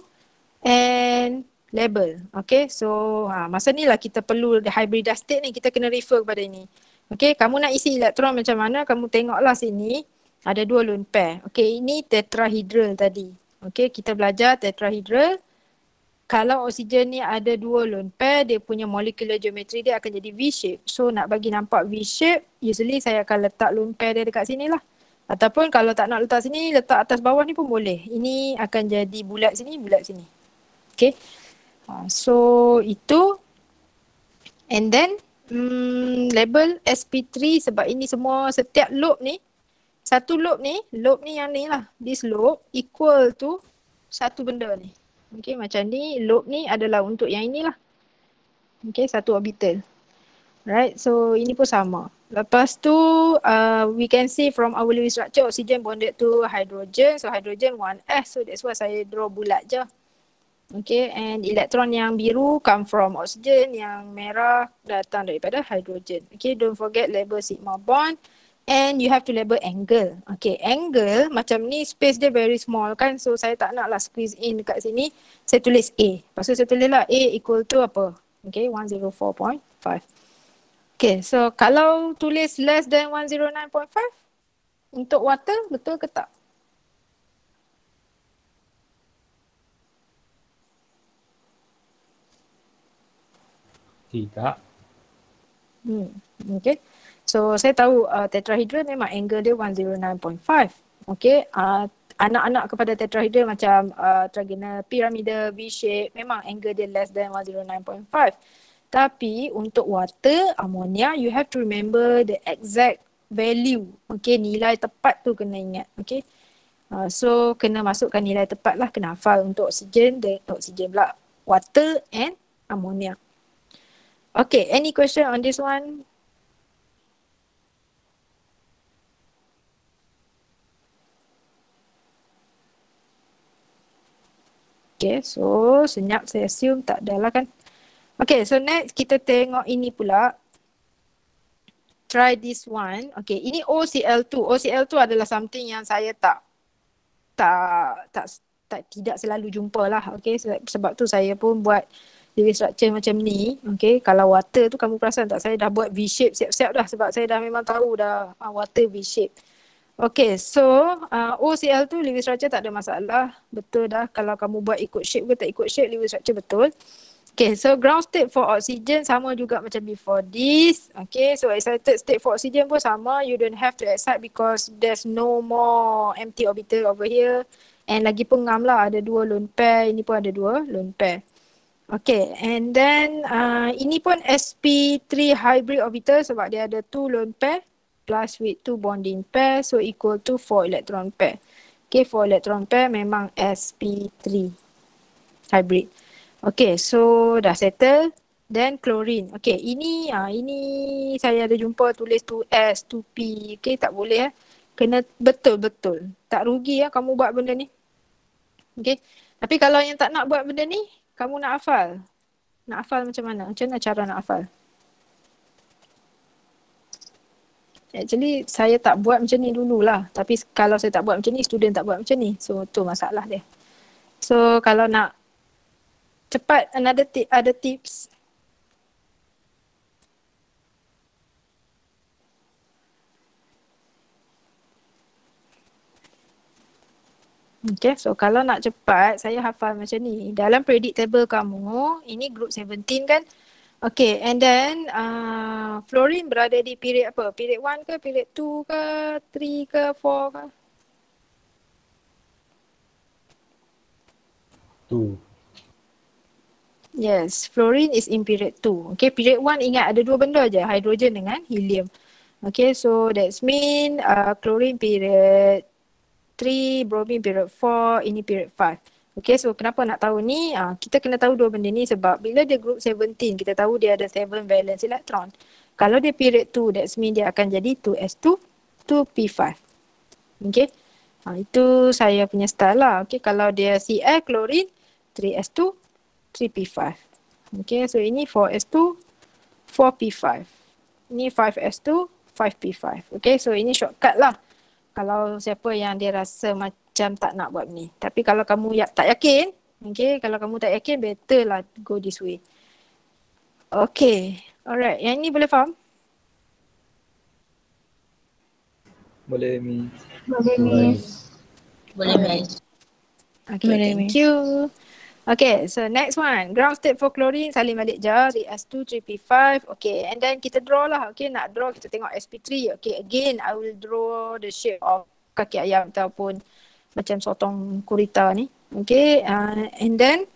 and label. Okay, so masa ni lah kita perlu hybrid state ni, kita kena refer kepada ni. Okay, kamu nak isi elektron macam mana, kamu tengoklah sini ada 2 lone pair. Okay, ini tetrahedral tadi. Okay, kita belajar tetrahedral. Kalau oksigen ni ada 2 lone pair, dia punya molecular geometry dia akan jadi V-shape. So nak bagi nampak V-shape, usually saya akan letak lone pair dia dekat sini lah. Ataupun kalau tak nak letak sini, letak atas bawah ni pun boleh. Ini akan jadi bulat sini, bulat sini. Okay. So itu. And then label sp3 sebab ini semua setiap loop ni. Satu loop ni yang ni lah. This loop equal to satu benda ni. Okay, macam ni loop ni adalah untuk yang inilah. Okay, satu orbital. Right, so ini pun sama. Lepas tu we can see from our Lewis structure, oxygen bonded to hydrogen. So hydrogen 1s, so that's why saya draw bulat je. Okay, and elektron yang biru come from oxygen, yang merah datang daripada hydrogen. Okay, don't forget label sigma bond. And you have to label angle. Okay, angle macam ni space dia very small kan. So saya tak nak lah squeeze in dekat sini. Saya tulis A. Lepas tu saya tulis lah A equal to apa? Okay, 104.5. Okay, so kalau tulis less than 109.5 untuk water, betul ke tak? Tidak. Okay. So saya tahu tetrahedral memang angle dia 109.5. Okay. Anak-anak kepada tetrahedral macam trigonal pyramidal, V-shape, memang angle dia less than 109.5. Tapi untuk water, ammonia, you have to remember the exact value. Okay, nilai tepat tu kena ingat. Okay. So kena masukkan nilai tepat lah, kena hafal untuk oksigen, water and ammonia. Okay, any question on this one? Okay, so senyap saya assume tak ada lah kan. Okay, so next kita tengok ini pula. Try this one. Okay, ini OCl2. OCl2 adalah something yang saya tidak selalu jumpa lah. Okay, sebab tu saya pun buat Lewis structure macam ni. Okay, kalau water tu kamu perasan tak, saya dah buat V-shape siap-siap dah sebab saya dah memang tahu dah water V-shape. Okay, so OCl tu Lewis structure tak ada masalah. Betul dah, kalau kamu buat ikut shape ke tak ikut shape, Lewis structure betul. Okay, so ground state for oxygen sama juga macam before this. Okay, so excited state for oxygen pun sama. You don't have to excite because there's no more empty orbital over here. And lagi pun ngam lah, ada 2 lone pair. Ini pun ada 2 lone pair. Okay, and then ini pun sp3 hybrid orbital sebab dia ada 2 lone pair plus with 2 bonding pair, so equal to 4 electron pair. Okay, 4 electron pair memang sp3 hybrid. Okay, so dah settle. Then chlorine. Okay, ini saya ada jumpa tulis 2s, 2p. Okay, tak boleh kena betul-betul. Tak rugi kamu buat benda ni. Okay, tapi kalau yang tak nak buat benda ni, kamu nak hafal. Nak hafal macam mana? Macam mana cara nak hafal? Actually, saya tak buat macam ni dululah. Tapi kalau saya tak buat macam ni, student tak buat macam ni. So, tu masalah dia. So, kalau nak cepat, ada tips. Okay, so kalau nak cepat, saya hafal macam ni. Dalam predictable kamu, ini group 17 kan? Okay, and then fluorine berada di period apa? Period 1 ke, period 2 ke, 3 ke, 4 ke? 2. Yes, fluorine is in period 2. Okay, period 1 ingat ada 2 benda aja, hydrogen dengan helium. Okay, so that's mean chlorine period 3, bromine period 4, ini period 5. Okay, so kenapa nak tahu ni? Kita kena tahu 2 benda ni sebab bila dia group 17, kita tahu dia ada 7 valence electron. Kalau dia period 2, that's mean dia akan jadi 2s2, 2p5. Okay, itu saya punya style lah. Okay, kalau dia Cl, chlorine, 3s2, 3p5. Okay, so ini 4s2, 4p5. Ini 5s2, 5p5. Okay, so ini shortcut lah. Kalau siapa yang dia rasa macam tak nak buat ni. Tapi kalau kamu tak yakin, okay, kalau kamu tak yakin, better lah go this way. Okay, alright. Yang ni boleh faham? Boleh, Miss. Boleh, Miss. Boleh, Miss. Okay, Boleh, thank Miss. you. Okay, so next one. Ground state for chlorine, salin balik je. 3s2, 3p5. Okay, and then kita draw lah. Okay, nak draw kita tengok sp3. Okay, again, I will draw the shape of kaki ayam ataupun macam sotong kurita ni. Okay, and then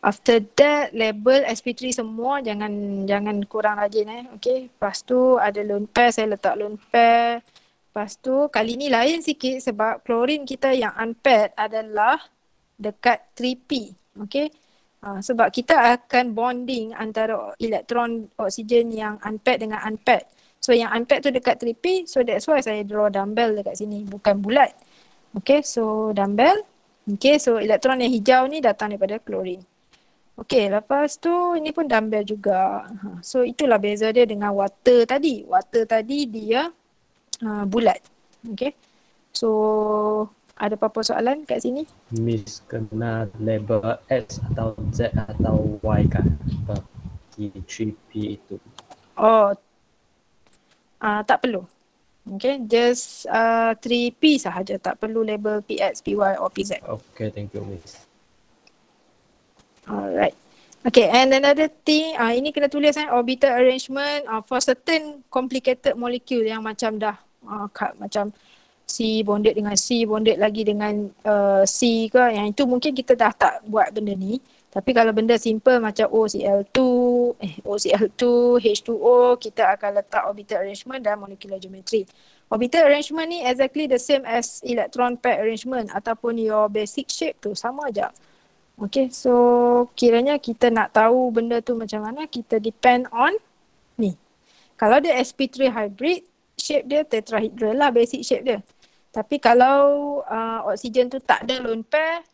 after that, label sp3 semua. Jangan kurang rajin Okay, lepas tu ada lone pair, saya letak lone pair. Lepas tu, kali ni lain sikit sebab chlorine kita yang unpaired adalah dekat 3p. Okay, sebab kita akan bonding antara elektron oksigen yang unpaired dengan unpaired. So yang unpaired tu dekat 3p, so that's why saya draw dumbbell dekat sini, bukan bulat. Okay, so dumbbell. Okay, so elektron yang hijau ni datang daripada chlorine. Okay, lepas tu ini pun dumbbell juga. So itulah beza dia dengan water tadi. Water tadi dia bulat. Okay, so ada apa-apa soalan kat sini? Miss kena label X atau Z atau Y kan bagi 3P itu. Oh, tak perlu. Okay, just 3P sahaja. Tak perlu label PX, PY or PZ. Okay, thank you Miss. Alright. Okay, and another thing, ini kena tulis orbital arrangement for certain complicated molecule yang macam dah macam C bonded dengan C, bonded lagi dengan C ke, yang itu mungkin kita dah tak buat benda ni. Tapi kalau benda simple macam OCl2, H2O, kita akan letak orbital arrangement dan molecular geometry. Orbital arrangement ni exactly the same as electron pair arrangement ataupun your basic shape tu, sama aja. Okay, so kiranya kita nak tahu benda tu macam mana, kita depend on ni. Kalau dia sp3 hybrid, shape dia tetrahedral lah, basic shape dia. Tapi kalau oksigen tu tak ada lone pair,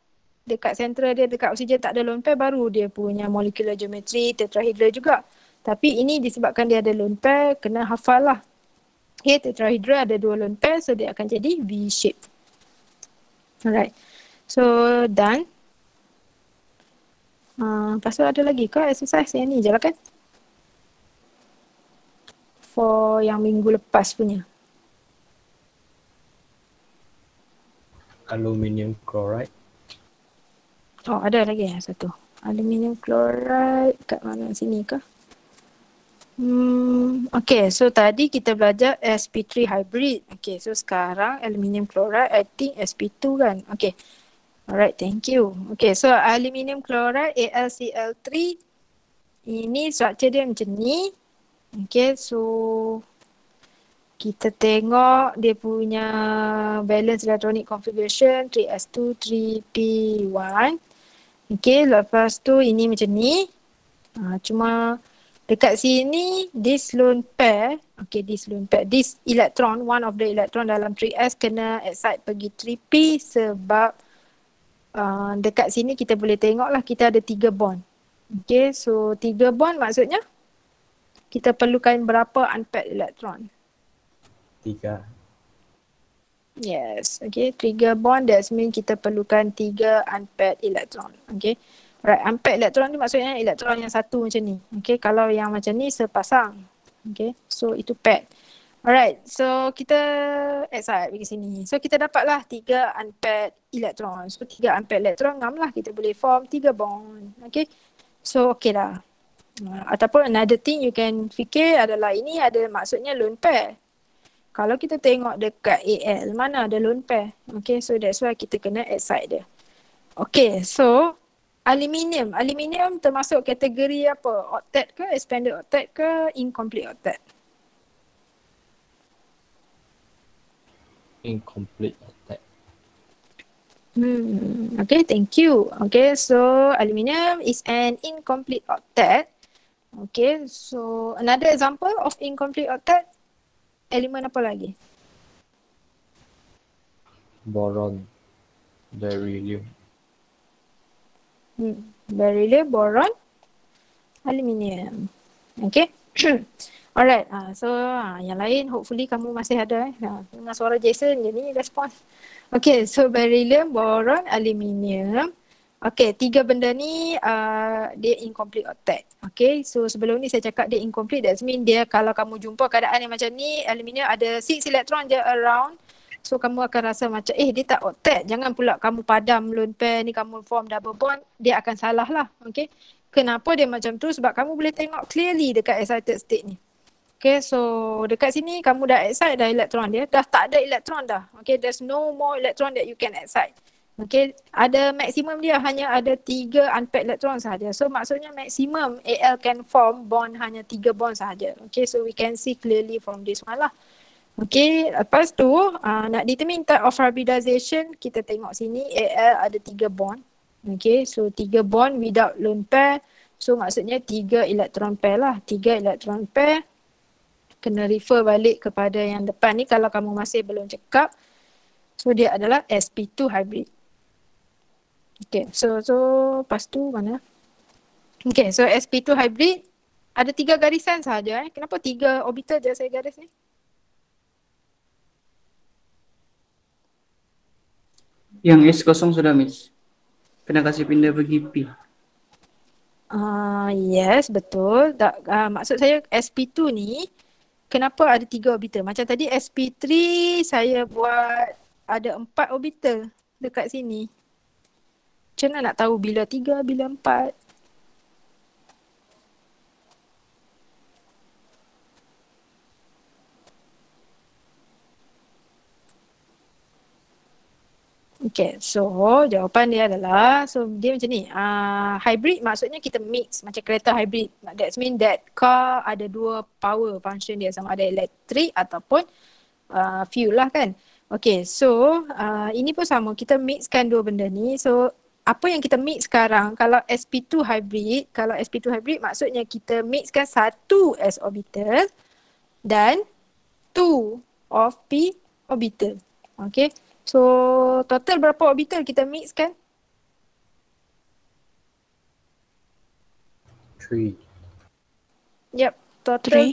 dekat sentral dia, dekat oksigen tak ada lone pair, baru dia punya molecular geometry tetrahedral juga. Tapi ini disebabkan dia ada lone pair, kena hafal lah. Okay, tetrahedral ada 2 lone pair, so dia akan jadi V shape. Alright, so done. Lepas tu ada lagi ke exercise yang ni je lah kan? For yang minggu lepas punya. Aluminium chloride. Oh, ada lagi satu. Aluminium chloride kat mana, sini ke? Okay, so tadi kita belajar sp3 hybrid. Okay, so sekarang aluminium chloride, I think sp2 kan? Okay. Alright, thank you. Okay, so aluminium chloride AlCl3. Ini struktur dia macam ni. Okay, so kita tengok dia punya valence electronic configuration 3s2, 3p1. Okay, lepas tu ini macam ni. Cuma dekat sini this lone pair, okay, this lone pair, this electron, one of the electron dalam 3s kena excite pergi 3p sebab dekat sini kita boleh tengok lah kita ada 3 bond. Okay, so 3 bond maksudnya kita perlukan berapa unpaired electron? 3. Yes, okay, 3 bond, that means kita perlukan 3 unpaired electron. Okay, right, unpaired electron ni maksudnya elektron yang satu macam ni. Okay, kalau yang macam ni sepasang. Okay, so itu paired. Alright, so kita excite pergi sini. So kita dapatlah 3 unpaired electron. So 3 unpaired electron ngam lah, kita boleh form 3 bond. Okay, so okay dah. Ataupun another thing you can fikir adalah ini ada maksudnya lone pair. Kalau kita tengok dekat Al, mana ada lone pair. Okay, so that's why kita kena excite dia. Okay, so aluminium. Aluminium termasuk kategori apa? Octet ke, expanded octet ke, incomplete octet? Incomplete octet. Okay, thank you. Okay, so aluminium is an incomplete octet. Okay, so another example of incomplete octet, elemen apa lagi? Boron. Beryllium. Beryllium, boron, aluminium. Okay. Alright, so yang lain hopefully kamu masih ada dengan suara Jason je ni respon. Okay, so beryllium, boron, aluminium. Okay, 3 benda ni dia incomplete octet. Okay, so sebelum ni saya cakap dia incomplete, that means dia kalau kamu jumpa keadaan yang macam ni, aluminium ada 6 electron je around. So kamu akan rasa macam dia tak octet. Jangan pula kamu padam lone pair ni, kamu form double bond, dia akan salah lah. Okay, kenapa dia macam tu? Sebab kamu boleh tengok clearly dekat excited state ni. Okay, so dekat sini kamu dah excite dah elektron dia, dah tak ada elektron dah. Okay, there's no more electron that you can excite. Okay, ada maksimum dia hanya ada 3 unpaired electron sahaja. So maksudnya maksimum Al can form bond hanya 3 bond sahaja. Okay, so we can see clearly from this one lah. Okay, lepas tu nak determine type of hybridization, kita tengok sini Al ada 3 bond. Okay, so 3 bond without lone pair. So maksudnya 3 electron pair lah. 3 electron pair. Kena refer balik kepada yang depan ni kalau kamu masih belum cekap. So dia adalah sp2 hybrid. Okay, so lepas tu mana? Okay, so sp2 hybrid ada 3 garisan sahaja. Kenapa 3 orbital je saya garis ni? Yang S kosong sudah miss. Kena kasih pindah bagi P. Yes, betul. Maksud saya sp2 ni kenapa ada 3 orbital? Macam tadi sp3 saya buat ada 4 orbital dekat sini. Macam mana nak tahu bila 3, bila 4? Okay, so jawapan dia adalah, so dia macam ni, hybrid maksudnya kita mix macam kereta hybrid. That means that car ada 2 power function dia, sama ada elektrik ataupun fuel lah kan. Okay, so ini pun sama, kita mixkan 2 benda ni. So apa yang kita mix sekarang, kalau sp2 hybrid maksudnya kita mixkan 1 s orbital dan 2 of p orbital. Okay. So total berapa orbital kita mix kan? 3. Yep, total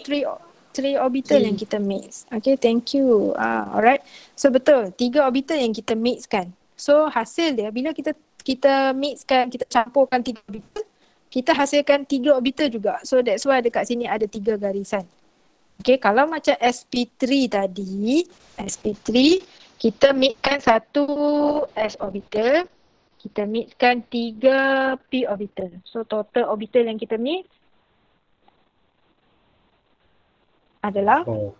three orbital yang kita mix. Okay, thank you. Alright. So betul, 3 orbital yang kita mix kan. So hasil dia bila kita mixkan, kita campurkan 3 orbital, kita hasilkan 3 orbital juga. So that's why dekat sini ada 3 garisan. Okay, kalau macam sp3 tadi, sp3 kita mixkan 1 s orbital, kita mixkan 3 p orbital. So total orbital yang kita mix adalah 4.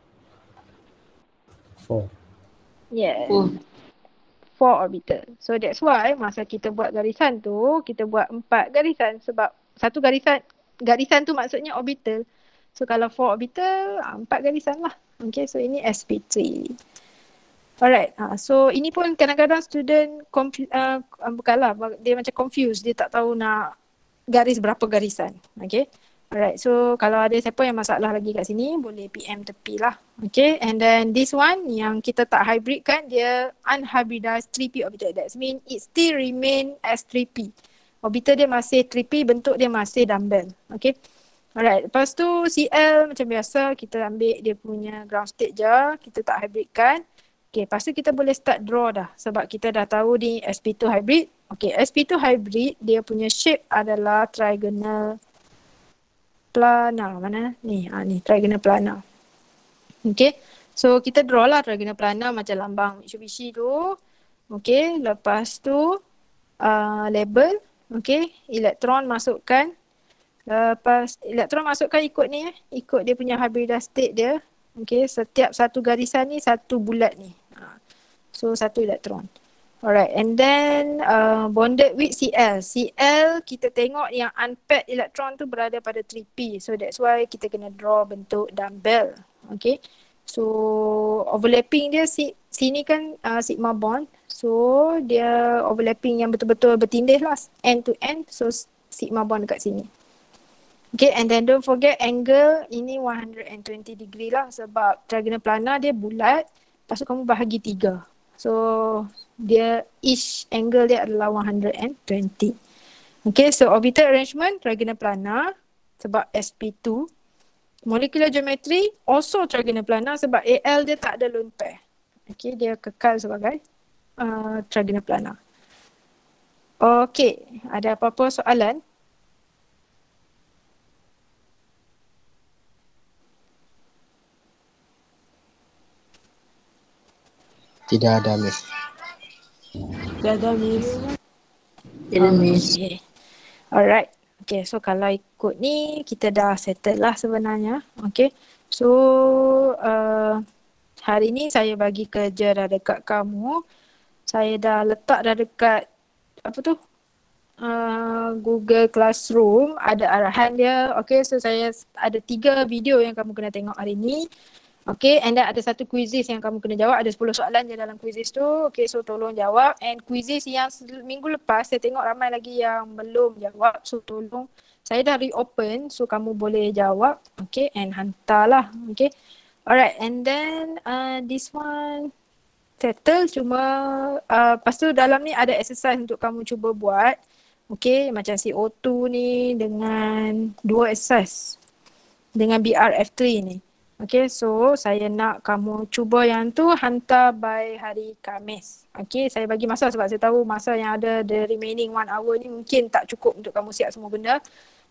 yes, 4 orbital. So that's why masa kita buat garisan tu, kita buat 4 garisan sebab satu garisan tu maksudnya orbital. So kalau 4 orbital, 4 garisan lah. Okay, so ini sp3. Alright, so ini pun kadang-kadang student bukanlah, dia macam confused, dia tak tahu nak garis berapa garisan. Okay. Alright, so kalau ada siapa yang masalah lagi kat sini, boleh PM tepi lah. Okay, and then this one yang kita tak hybrid kan, dia unhybridized 3p orbital. That means it still remain as 3p. Orbital dia masih 3p, bentuk dia masih dumbbell. Okay, alright, lepas tu CL macam biasa, kita ambil dia punya ground state je, kita tak hybridkan. Okay, lepas tu kita boleh start draw dah sebab kita dah tahu ni sp2 hybrid. Okay, sp2 hybrid, dia punya shape adalah trigonal planar. Mana? Ni, ni trigonal planar. Okay, so kita draw lah trigonal planar macam lambang Mitsubishi tu. Okay, lepas tu label. Okay, elektron masukkan. Lepas elektron masukkan ikut ni, ikut dia punya hybridized state dia. Okay, setiap satu garisan ni satu bulat ni. So satu elektron. Alright, and then bonded with Cl. Cl kita tengok yang unpaired elektron tu berada pada 3p. So that's why kita kena draw bentuk dumbbell. Okay, so overlapping dia sini kan sigma bond. So dia overlapping yang betul-betul bertindih lah, end to end. So sigma bond dekat sini. Okay, and then don't forget angle ini 120 degree lah sebab trigonal planar dia bulat. Lepas tu kamu bahagi 3. So dia each angle dia adalah 120. Okay, so orbital arrangement trigonal planar sebab sp2. Molecular geometry also trigonal planar sebab Al dia tak ada lone pair. Okay, dia kekal sebagai trigonal planar. Okay, ada apa-apa soalan? Tidak ada, Miss. Tidak ada, Miss. Tidak, Miss. Okay. Alright. Okay, so kalau ikut ni, kita dah settle lah sebenarnya. Okay. So, hari ni saya bagi kerja dah dekat kamu. Saya dah letak dah dekat, apa tu? Google Classroom. Ada arahan dia. Okay, so saya ada 3 video yang kamu kena tengok hari ni. Okay, and then ada satu quizzes yang kamu kena jawab. Ada 10 soalan je dalam quizzes tu. Okay, so tolong jawab. And quizzes yang minggu lepas, saya tengok ramai lagi yang belum jawab. So tolong, saya dah reopen. So kamu boleh jawab. Okay, and hantarlah. Okay. Alright, and then this one settle. Cuma, lepas tu dalam ni ada exercise untuk kamu cuba buat. Okay, macam CO2 ni dengan 2 exercise. Dengan BRF3 ni. Okay, so saya nak kamu cuba yang tu hantar by hari Khamis. Okay, saya bagi masa sebab saya tahu masa yang ada the remaining 1 hour ni mungkin tak cukup untuk kamu siap semua benda.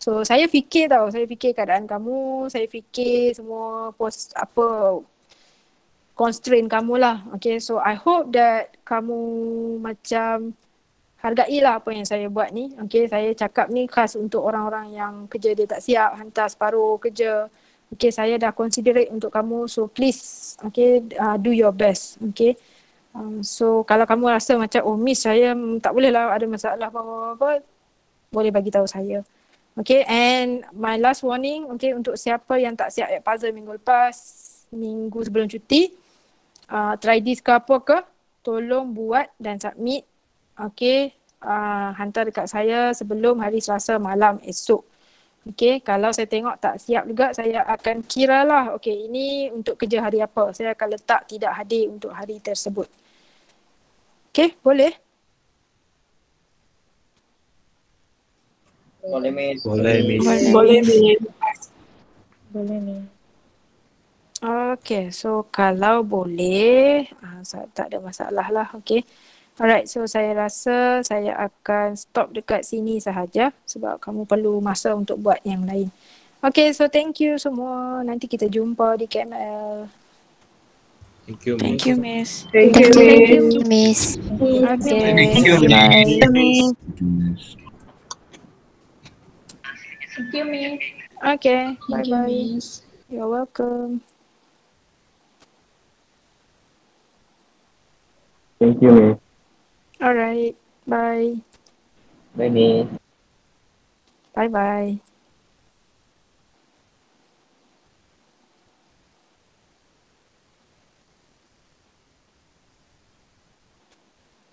So saya fikir saya fikir keadaan kamu, saya fikir semua constraint kamu lah. Okay, so I hope that kamu macam hargailah apa yang saya buat ni. Okay, saya cakap ni khas untuk orang-orang yang kerja dia tak siap, hantar separuh kerja. Okay, saya dah considerate untuk kamu. So please, okay, do your best. Okay. So kalau kamu rasa macam, oh miss saya tak boleh lah ada masalah apa-apa, boleh bagi tahu saya. Okay, and my last warning, okay, untuk siapa yang tak siap puzzle minggu lepas, minggu sebelum cuti, try this ke apa ke, tolong buat dan submit. Okay, hantar dekat saya sebelum hari Selasa malam esok. Okay, kalau saya tengok tak siap juga, saya akan kiralah, okay, ini untuk kerja hari apa. Saya akan letak tidak hadir untuk hari tersebut. Okay, boleh? Boleh, Miss. Boleh, Miss. Boleh, Miss. Miss. Boleh ni. Okay, so kalau boleh, tak ada masalah lah, okay. Alright, so saya rasa saya akan stop dekat sini sahaja sebab kamu perlu masa untuk buat yang lain. Okay, so thank you semua. Nanti kita jumpa di KML. Thank you, Thank Miss. you, Miss. Thank you, Miss. Miss. Okay, Thank you, bye. Thank you, Miss. Okay, Thank you, bye-bye. Miss. You're welcome. Thank you, Miss. Alright, bye. Bye, Miss. Bye-bye.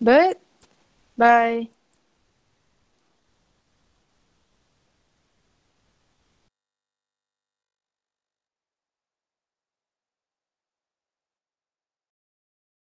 Bert, bye.